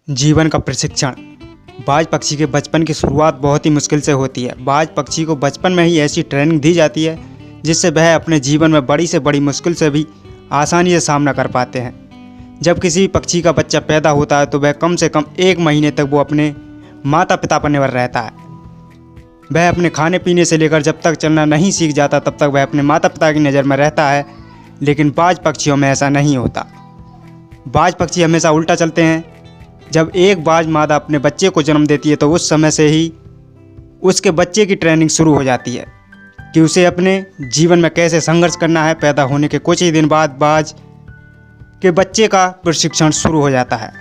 जीवन का प्रशिक्षण। बाज पक्षी के बचपन की शुरुआत बहुत ही मुश्किल से होती है। बाज पक्षी को बचपन में ही ऐसी ट्रेनिंग दी जाती है जिससे वह अपने जीवन में बड़ी से बड़ी मुश्किल से भी आसानी से सामना कर पाते हैं। जब किसी पक्षी का बच्चा पैदा होता है तो वह कम से कम 1 महीने तक वो अपने माता पिता पर निर्भर रहता है। वह अपने खाने पीने से लेकर जब तक चलना नहीं सीख जाता तब तक वह अपने माता पिता की नज़र में रहता है, लेकिन बाज पक्षियों में ऐसा नहीं होता। बाज पक्षी हमेशा उल्टा चलते हैं। जब एक बाज मादा अपने बच्चे को जन्म देती है तो उस समय से ही उसके बच्चे की ट्रेनिंग शुरू हो जाती है कि उसे अपने जीवन में कैसे संघर्ष करना है। पैदा होने के कुछ ही दिन बाद बाज के बच्चे का प्रशिक्षण शुरू हो जाता है।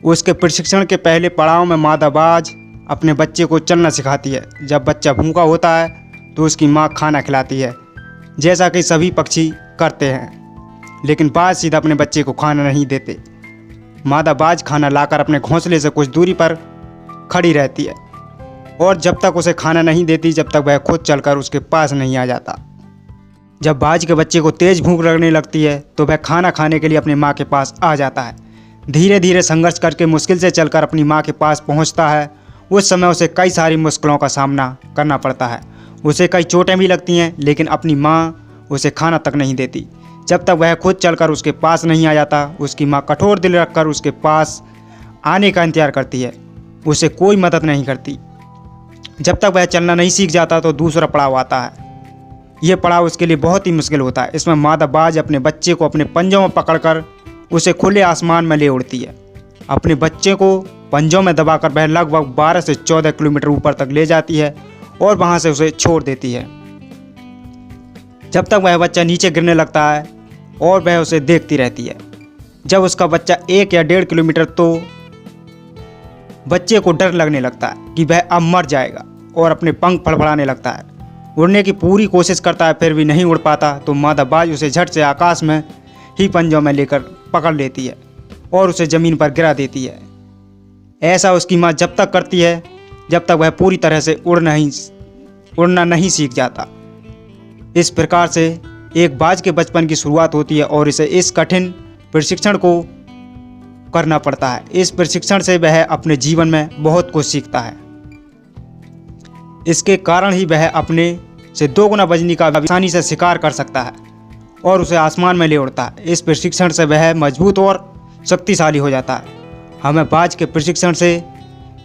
उसके प्रशिक्षण के पहले पड़ाव में मादा बाज अपने बच्चे को चलना सिखाती है। जब बच्चा भूखा होता है तो उसकी माँ खाना खिलाती है, जैसा कि सभी पक्षी करते हैं, लेकिन बाज सीधा अपने बच्चे को खाना नहीं देते। मादा बाज खाना लाकर अपने घोंसले से कुछ दूरी पर खड़ी रहती है और जब तक उसे खाना नहीं देती जब तक वह खुद चलकर उसके पास नहीं आ जाता। जब बाज के बच्चे को तेज भूख लगने लगती है तो वह खाना खाने के लिए अपनी माँ के पास आ जाता है। धीरे धीरे संघर्ष करके मुश्किल से चलकर अपनी माँ के पास पहुँचता है। उस समय उसे कई सारी मुश्किलों का सामना करना पड़ता है। उसे कई चोटें भी लगती हैं, लेकिन अपनी माँ उसे खाना तक नहीं देती। जब तक वह खुद चलकर उसके पास नहीं आ जाता, उसकी माँ कठोर दिल रखकर उसके पास आने का इंतजार करती है, उसे कोई मदद नहीं करती। जब तक वह चलना नहीं सीख जाता तो दूसरा पड़ाव आता है। यह पड़ाव उसके लिए बहुत ही मुश्किल होता है। इसमें मादा बाज अपने बच्चे को अपने पंजों में पकड़कर उसे खुले आसमान में ले उड़ती है। अपने बच्चे को पंजों में दबाकर वह लगभग 12 से 14 किलोमीटर ऊपर तक ले जाती है और वहाँ से उसे छोड़ देती है। जब तक वह बच्चा नीचे गिरने लगता है और वह उसे देखती रहती है। जब उसका बच्चा 1 या 1.5 किलोमीटर तो बच्चे को डर लगने लगता है कि वह अब मर जाएगा और अपने पंख फड़फड़ाने लगता है। उड़ने की पूरी कोशिश करता है, फिर भी नहीं उड़ पाता तो मादा बाज उसे झट से आकाश में ही पंजों में लेकर पकड़ लेती है और उसे ज़मीन पर गिरा देती है। ऐसा उसकी माँ जब तक करती है जब तक वह पूरी तरह से उड़ना नहीं सीख जाता। इस प्रकार से एक बाज के बचपन की शुरुआत होती है और इसे इस कठिन प्रशिक्षण को करना पड़ता है। इस प्रशिक्षण से वह अपने जीवन में बहुत कुछ सीखता है। इसके कारण ही वह अपने से 2 गुना वजनी का आसानी से शिकार कर सकता है और उसे आसमान में ले उड़ता है। इस प्रशिक्षण से वह मजबूत और शक्तिशाली हो जाता है। हमें बाज के प्रशिक्षण से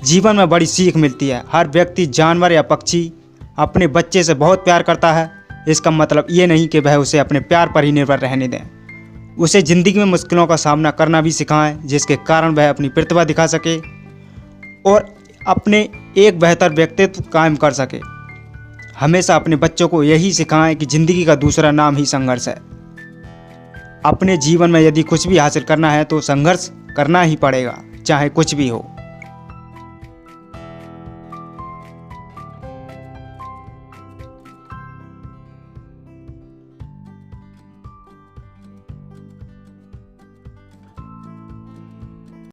जीवन में बड़ी सीख मिलती है। हर व्यक्ति, जानवर या पक्षी अपने बच्चे से बहुत प्यार करता है। इसका मतलब ये नहीं कि वह उसे अपने प्यार पर ही निर्भर रहने दें। उसे ज़िंदगी में मुश्किलों का सामना करना भी सिखाएं, जिसके कारण वह अपनी प्रतिभा दिखा सके और अपने एक बेहतर व्यक्तित्व कायम कर सके। हमेशा अपने बच्चों को यही सिखाएं कि ज़िंदगी का दूसरा नाम ही संघर्ष है। अपने जीवन में यदि कुछ भी हासिल करना है तो संघर्ष करना ही पड़ेगा, चाहे कुछ भी हो।